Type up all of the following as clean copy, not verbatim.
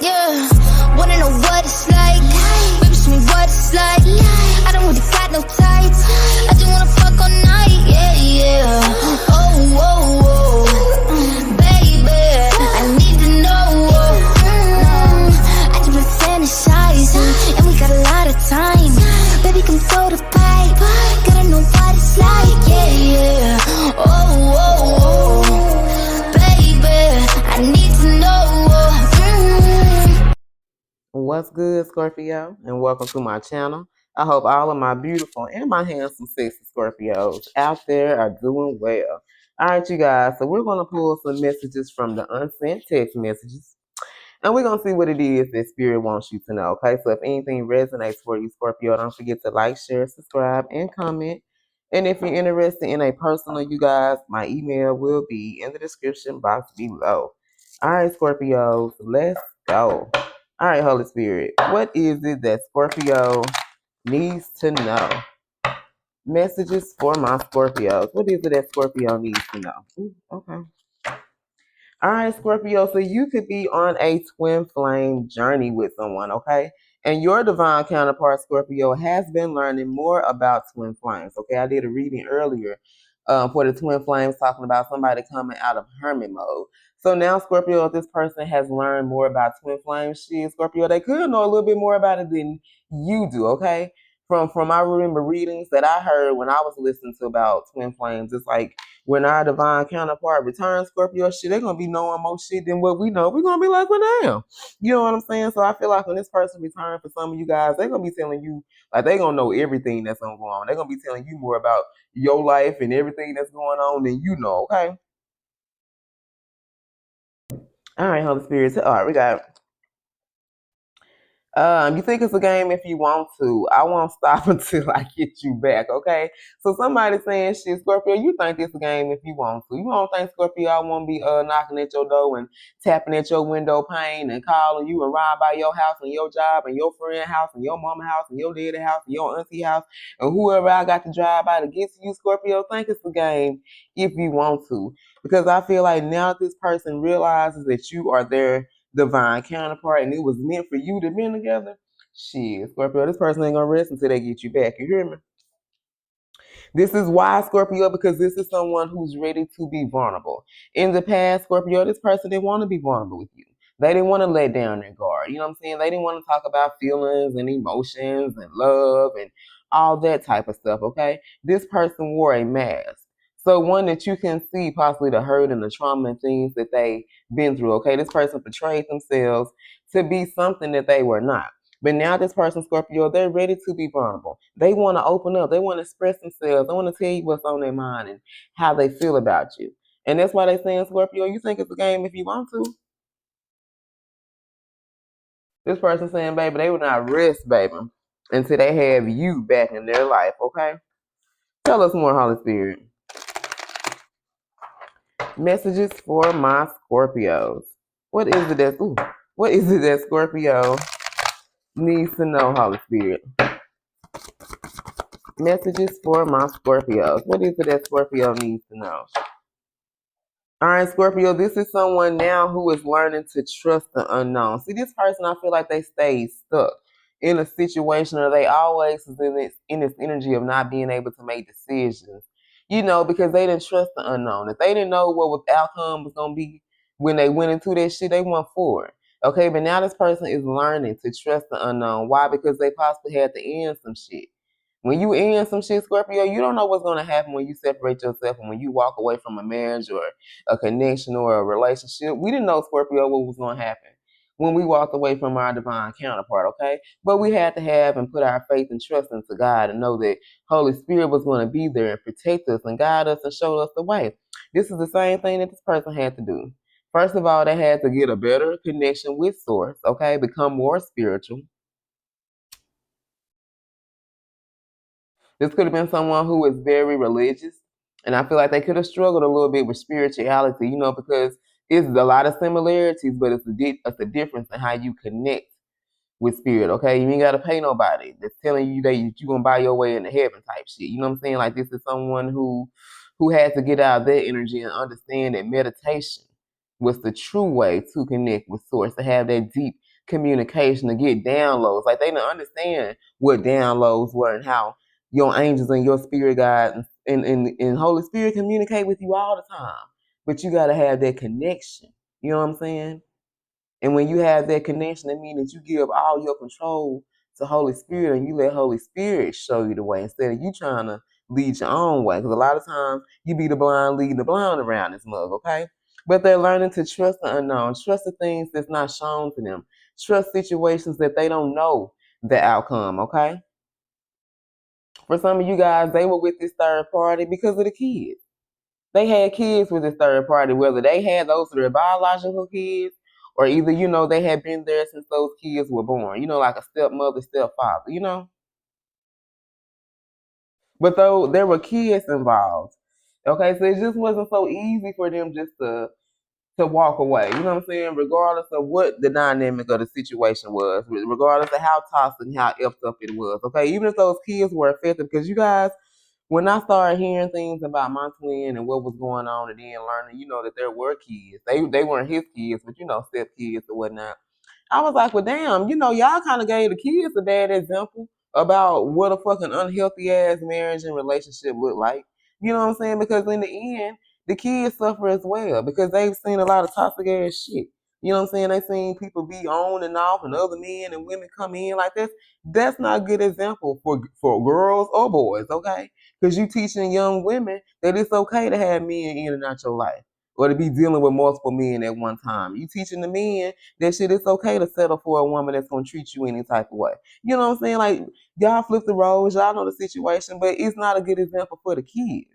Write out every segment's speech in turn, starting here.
Yeah, wanna know what it's like. Baby, show me what it's like. I don't really got no tights. I just wanna fuck all night. Yeah, yeah. Oh, whoa, whoa. Baby, I need to know. I just been fantasizing, and we got a lot of time. Baby, come throw the pipe. Gotta know what it's like. Yeah, yeah. Oh, whoa, whoa. Baby, I need to know. What's good, Scorpio? And welcome to my channel. I hope all of my beautiful and my handsome, sexy Scorpios out there are doing well. All right, you guys. So we're going to pull some messages from the unsent text messages. And we're going to see what it is that Spirit wants you to know, okay? So if anything resonates for you, Scorpio, don't forget to like, share, subscribe, and comment. And if you're interested in a personal, you guys, my email will be in the description box below. All right, Scorpios, let's go. All right, Holy Spirit, what is it that Scorpio needs to know? Messages for my Scorpios. What is it that Scorpio needs to know? Ooh, okay. All right, Scorpio, so you could be on a twin flame journey with someone, okay? And your divine counterpart, Scorpio, has been learning more about twin flames, okay? I did a reading earlier for the twin flames talking about somebody coming out of hermit mode. So now, Scorpio, if this person has learned more about twin flames, Scorpio, they could know a little bit more about it than you do, okay? From I remember readings that I heard when I was listening to about twin flames, it's like when our divine counterpart returns, Scorpio, they're gonna be knowing more shit than what we know. We're gonna be like, well, damn. You know what I'm saying? So I feel like when this person returns for some of you guys, they're gonna be telling you, like, they're gonna know everything that's gonna go on. They're gonna be telling you more about your life and everything that's going on than you know, okay? All right, Holy Spirit. All right, we got you think it's a game if you want to. I won't stop until I get you back, okay? So somebody saying, shit, Scorpio, you think it's a game if you want to. You don't think, Scorpio, I won't be knocking at your door and tapping at your window pane and calling you and riding by your house and your job and your friend house and your mama house and your daddy house and your auntie house and whoever I got to drive by to get to you, Scorpio, think it's a game if you want to. Because I feel like now that this person realizes that you are there divine counterpart and it was meant for you to be together, shit, Scorpio, this person ain't gonna rest until they get you back. You hear me? This is why, Scorpio, because this is someone who's ready to be vulnerable. In the past, Scorpio, this person didn't want to be vulnerable with you. They didn't want to let down their guard. You know what I'm saying? They didn't want to talk about feelings and emotions and love and all that type of stuff, okay? This person wore a mask. So one that you can see possibly the hurt and the trauma and things that they've been through, okay? This person portrayed themselves to be something that they were not. But now this person, Scorpio, they're ready to be vulnerable. They want to open up. They want to express themselves. They want to tell you what's on their mind and how they feel about you. And that's why they're saying, Scorpio, you think it's a game if you want to. This person saying, baby, they will not rest, baby, until they have you back in their life, okay? Tell us more, Holy Spirit. Messages for my Scorpios. What is it that Scorpio needs to know, Holy Spirit? Messages for my Scorpios. What is it that Scorpio needs to know? All right, Scorpio, this is someone now who is learning to trust the unknown. See, this person, I feel like they stay stuck in a situation or they always is in this energy of not being able to make decisions, you know, because they didn't trust the unknown. If they didn't know what the outcome was going to be when they went into that shit, they went forward. Okay, but now this person is learning to trust the unknown. Why? Because they possibly had to end some shit. When you end some shit, Scorpio, you don't know what's going to happen when you separate yourself and when you walk away from a marriage or a connection or a relationship. We didn't know, Scorpio, what was going to happen when we walked away from our divine counterpart, okay? But we had to have and put our faith and trust into God and know that Holy Spirit was going to be there and protect us and guide us and show us the way. This is the same thing that this person had to do. First of all, they had to get a better connection with Source, okay? Become more spiritual. This could have been someone who is very religious, and I feel like they could have struggled a little bit with spirituality, you know, because it's a lot of similarities, but it's a difference in how you connect with spirit, okay? You ain't got to pay nobody that's telling you that you're going to buy your way into heaven type shit. You know what I'm saying? Like, this is someone who had to get out of their energy and understand that meditation was the true way to connect with Source, to have that deep communication to get downloads. Like they didn't understand what downloads were and how your angels and your spirit guide and Holy Spirit communicate with you all the time. But you gotta have that connection. You know what I'm saying? And when you have that connection, it means that you give all your control to Holy Spirit and you let Holy Spirit show you the way instead of you trying to lead your own way. Because a lot of times you be the blind leading the blind around this mug, okay? But they're learning to trust the unknown, trust the things that's not shown to them, trust situations that they don't know the outcome, okay? For some of you guys, they were with this third party because of the kids. They had kids with this third party, whether they had those their biological kids or either, they had been there since those kids were born, like a stepmother, stepfather. But though there were kids involved, okay, so it just wasn't so easy for them just to walk away, you know what I'm saying? Regardless of what the dynamic of the situation was, regardless of how toxic and how effed up it was, okay? Even if those kids were affected, because you guys, when I started hearing things about my twin and what was going on, and then learning, that there were kids. They weren't his kids, but step kids or whatnot. I was like, well, damn, y'all kind of gave the kids a bad example about what a fucking unhealthy ass marriage and relationship look like. You know what I'm saying? Because in the end, the kids suffer as well because they've seen a lot of toxic ass shit. You know what I'm saying? They seen people be on and off and other men and women come in like this. That's not a good example for girls or boys, okay? Because you teaching young women that it's okay to have men in and out your life or to be dealing with multiple men at one time. You teaching the men that shit, it's okay to settle for a woman that's gonna treat you any type of way. You know what I'm saying? Like y'all flip the roles, y'all know the situation, but it's not a good example for the kids.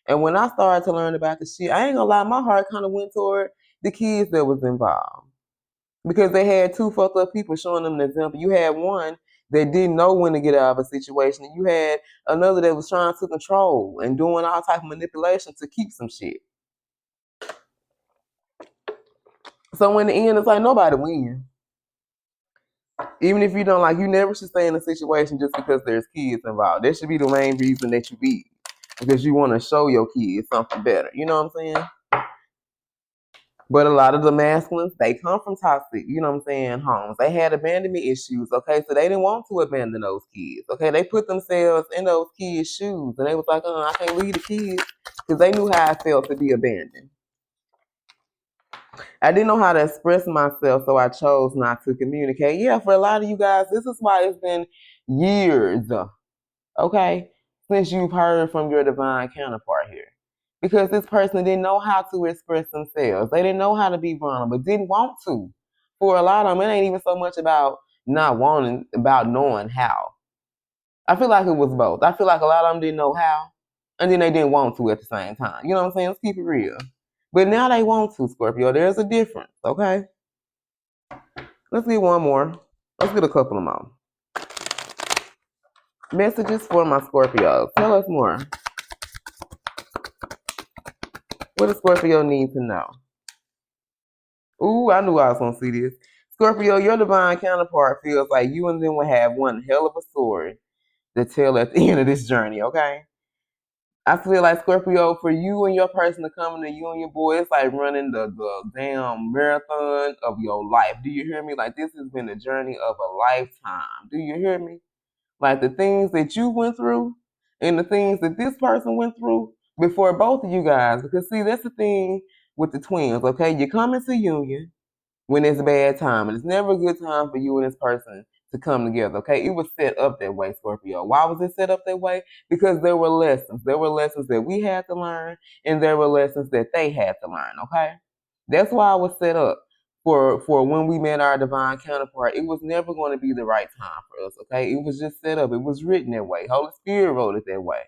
And when I started to learn about the shit, I ain't gonna lie, my heart kind of went toward the kids that was involved because they had two fucked up people showing them an example. You had one that didn't know when to get out of a situation, and you had another that was trying to control and doing all type of manipulation to keep some shit. So in the end, it's like nobody wins. Even if you don't you never should stay in a situation just because there's kids involved. That should be the main reason that you leave. Because you want to show your kids something better. You know what I'm saying? But a lot of the masculines, they come from toxic, you know what I'm saying, homes. They had abandonment issues, okay? So they didn't want to abandon those kids, okay? They put themselves in those kids' shoes. And they was like, I can't leave the kids. Because they knew how it felt to be abandoned. I didn't know how to express myself, so I chose not to communicate. Yeah, for a lot of you guys, this is why it's been years, okay, since you've heard from your divine counterpart here. Because this person didn't know how to express themselves. They didn't know how to be vulnerable, didn't want to. For a lot of them, it ain't even so much about not wanting, about knowing how. I feel like it was both. I feel like a lot of them didn't know how, and then they didn't want to at the same time. You know what I'm saying? Let's keep it real. But now they want to, Scorpio. There's a difference, okay? Let's get one more. Let's get a couple of more. Messages for my Scorpios. Tell us more. What does Scorpio need to know? Ooh, I knew I was going to see this. Scorpio, your divine counterpart feels like you and them will have one hell of a story to tell at the end of this journey, okay? I feel like Scorpio, for you and your person to come into you and your boy, it's like running the damn marathon of your life. Do you hear me? Like this has been a journey of a lifetime. Do you hear me? Like the things that you went through and the things that this person went through before both of you guys. Because see, that's the thing with the twins, okay? You come into union when it's a bad time, and it's never a good time for you and this person to come together, okay? It was set up that way, Scorpio. Why was it set up that way? Because there were lessons. There were lessons that we had to learn, and there were lessons that they had to learn, okay? That's why it was set up for when we met our divine counterpart. It was never going to be the right time for us, okay? It was just set up. It was written that way. Holy Spirit wrote it that way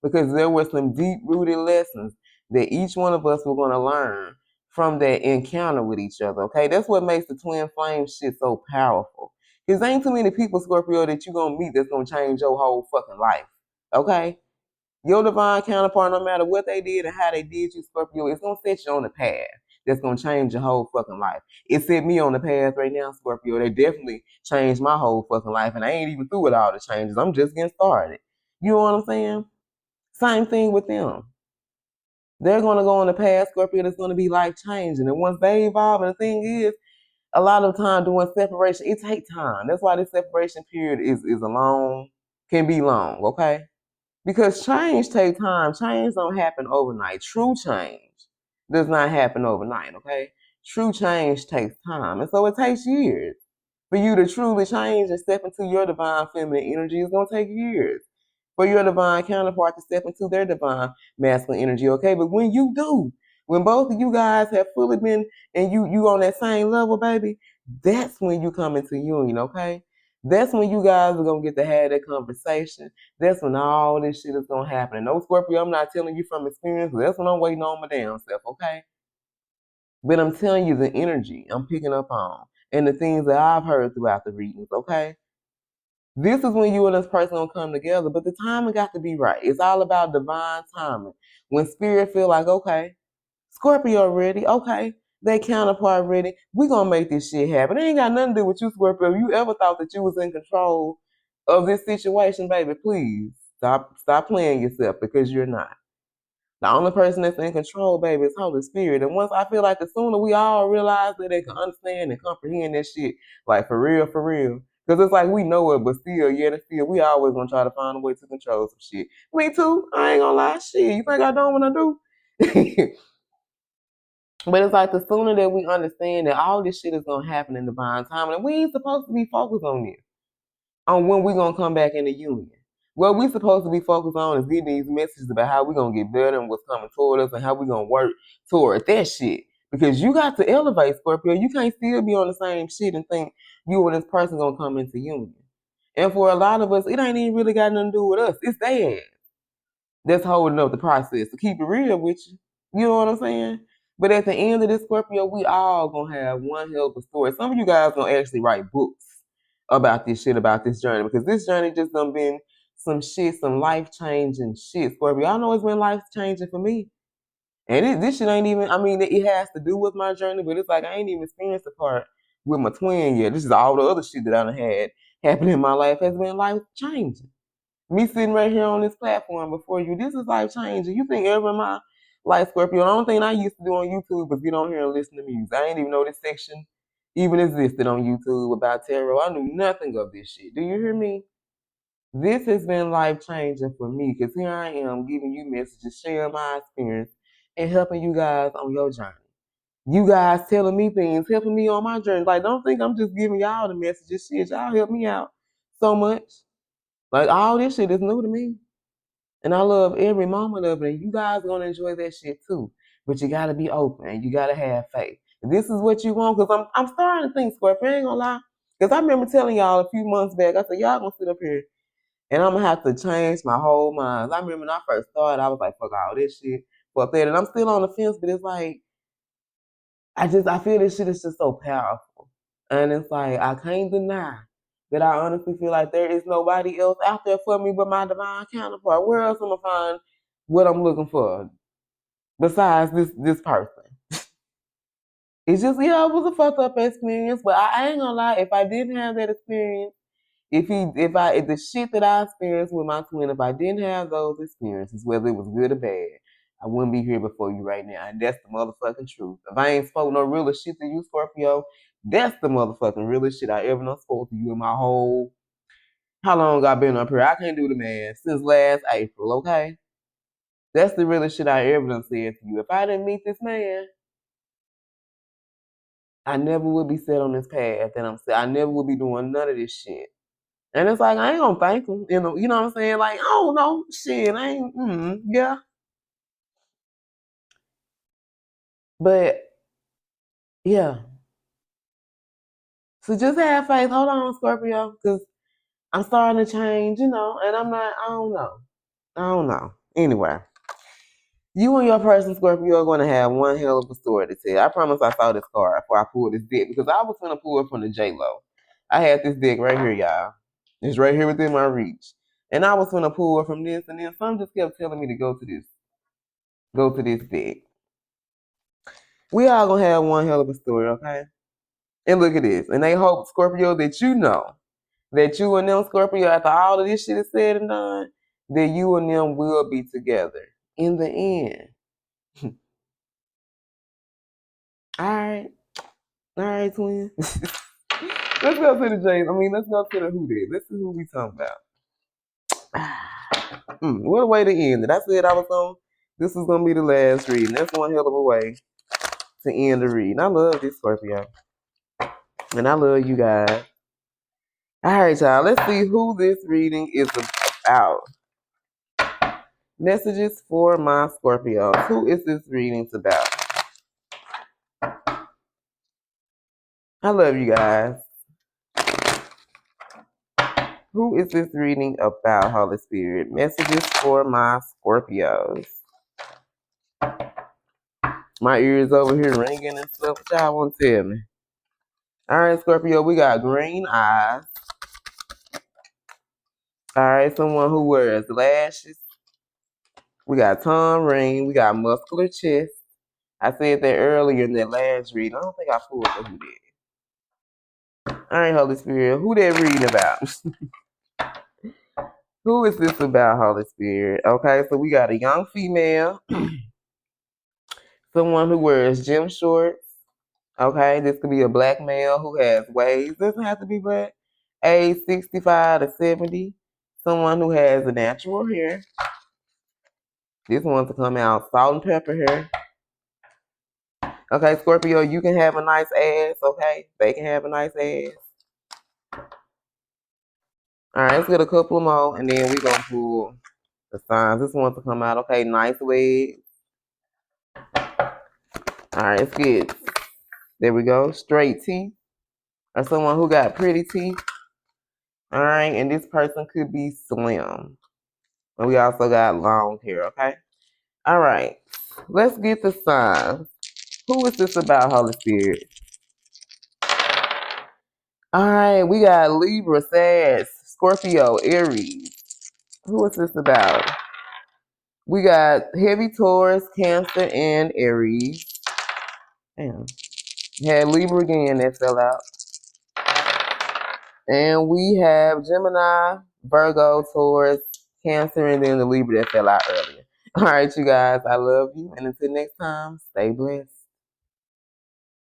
because there were some deep-rooted lessons that each one of us were going to learn from that encounter with each other, okay? That's what makes the twin flame shit so powerful. Because ain't too many people, Scorpio, that you're going to meet that's going to change your whole fucking life, okay? Your divine counterpart, no matter what they did and how they did you, Scorpio, it's going to set you on the path that's going to change your whole fucking life. It set me on the path right now, Scorpio. They definitely changed my whole fucking life, and I ain't even through with all the changes. I'm just getting started. You know what I'm saying? Same thing with them. They're going to go on the path, Scorpio, that's going to be life changing. And once they evolve, and the thing is, A lot of time doing separation, it takes time. That's why this separation period is a long, can be long, okay? Because change takes time. Change don't happen overnight. True change does not happen overnight, okay? True change takes time. And so it takes years. For you to truly change and step into your divine feminine energy, it's going to take years. For your divine counterpart to step into their divine masculine energy, okay? But when you do, when both of you guys have fully been and you on that same level, baby, that's when you come into union, okay? That's when you guys are gonna get to have that conversation. That's when all this shit is gonna happen. And no, Scorpio, I'm not telling you from experience. That's when I'm waiting on my damn self, okay? But I'm telling you the energy I'm picking up on and the things that I've heard throughout the readings, okay? This is when you and this person gonna come together, but the timing got to be right. It's all about divine timing. When spirit feel like, okay, Scorpio ready, okay, they counterpart ready, we gonna make this shit happen. It ain't got nothing to do with you, Scorpio. If you ever thought that you was in control of this situation, baby, please stop playing yourself because you're not. The only person that's in control, baby, is Holy Spirit. And once I feel like the sooner we all realize that they can understand and comprehend that shit, like for real, for real. Because it's like we know it, but still, yet and still, we always gonna try to find a way to control some shit. Me too. I ain't gonna lie. Shit, you think I don't when I do? But it's like the sooner that we understand that all this shit is gonna happen in divine time, and we ain't supposed to be focused on this, on when we gonna come back in the union. What we supposed to be focused on is getting these messages about how we gonna get better and what's coming toward us and how we gonna work toward that shit. Because you got to elevate, Scorpio. You can't still be on the same shit and think you and this person gonna come into union. And for a lot of us, it ain't even really got nothing to do with us. It's their ass that's holding up the process. To keep it real with you, you know what I'm saying? But at the end of this, Scorpio, we all gonna have one hell of a story. Some of you guys gonna actually write books about this shit, about this journey, because this journey just done been some shit, some life changing shit, Scorpio. I know it's been life changing for me, and this shit ain't even. I mean, it has to do with my journey, but it's like I ain't even experienced the part with my twin yet. This is all the other shit that I done had happen in my life has been life changing. Me sitting right here on this platform before you, this is life changing. You think ever in my life, Scorpio, the only thing I used to do on YouTube was get on here and listen to music. I didn't even know this section even existed on YouTube about tarot. I knew nothing of this shit. Do you hear me? This has been life changing for me because here I am giving you messages, sharing my experience, and helping you guys on your journey. You guys telling me things, helping me on my journey. Like, don't think I'm just giving y'all the messages. Shit, y'all help me out so much. Like, all this shit is new to me. And I love every moment of it. And you guys are going to enjoy that shit too. But you got to be open and you got to have faith. If this is what you want, because I'm starting to think, Scorpio, I ain't going to lie. Because I remember telling y'all a few months back, I said, y'all going to sit up here and I'm going to have to change my whole mind. I remember when I first started, I was like, fuck all this shit. Fuck that. And I'm still on the fence, but it's like, I feel this shit is just so powerful. And it's like, I can't deny that I honestly feel like there is nobody else out there for me but my divine counterpart. Where else am I find what I'm looking for besides this person? It's just, yeah, it was a fucked up experience, but I ain't gonna lie, if I didn't have that experience, if the shit that I experienced with my twin, if I didn't have those experiences, whether it was good or bad, I wouldn't be here before you right now. And that's the motherfucking truth. If I ain't spoke no realest shit to you, Scorpio, that's the motherfucking realest shit I ever done spoke to you in my whole, how long I been up here? I can't do the math. Since last April, okay? That's the realest shit I ever done said to you. If I didn't meet this man, I never would be set on this path that I'm set. I never would be doing none of this shit. And it's like I ain't gonna thank him, you know what I'm saying? Like, I don't know, shit, I ain't, yeah. But yeah, so just have faith. Hold on, Scorpio, because I'm starting to change, and I'm not. I don't know. I don't know. Anyway, you and your person, Scorpio, are going to have one hell of a story to tell. I promise I saw this card before I pulled this deck because I was going to pull it from the J Lo. I had this deck right here, y'all. It's right here within my reach. And I was going to pull it from this, and then some just kept telling me to go to this. Go to this deck. We all gonna have one hell of a story, okay? And look at this. And they hope, Scorpio, that you know that you and them, Scorpio, after all of this shit is said and done, that you and them will be together in the end. All right. All right, twin. Let's go to the James. Let's go to the who did. Let's see who we talking about. What a way to end it. I said I was on. This was gonna be the last reading. That's one hell of a way to end the reading. I love this Scorpio, and I love you guys. All right, y'all. Let's see who this reading is about. Messages for my Scorpios. Who is this reading about? I love you guys. Who is this reading about, Holy Spirit? Messages for my Scorpios. My ears over here ringing and stuff. What y'all want to tell me? All right, Scorpio, we got green eyes. All right, someone who wears lashes. We got tongue ring. We got muscular chest. I said that earlier in that last reading. I don't think I pulled the who did. All right, Holy Spirit, who that reading about? Who is this about, Holy Spirit? Okay, so we got a young female. Someone who wears gym shorts. Okay, this could be a black male who has waves. Doesn't have to be black. Age 65 to 70. Someone who has a natural hair. This one's to come out salt and pepper hair. Okay, Scorpio, you can have a nice ass, okay? They can have a nice ass. All right, let's get a couple more, and then we're going to pull the signs. This one's to come out, okay? Nice legs. All right, let's get, there we go, straight teeth. Or someone who got pretty teeth. All right, and this person could be slim. And we also got long hair, okay? All right, let's get the signs. Who is this about, Holy Spirit? All right, we got Libra, Sag, Scorpio, Aries. Who is this about? We got heavy Taurus, Cancer, and Aries. Damn. Had Libra again that fell out. And we have Gemini, Virgo, Taurus, Cancer, and then the Libra that fell out earlier. All right, you guys, I love you. And until next time, stay blessed.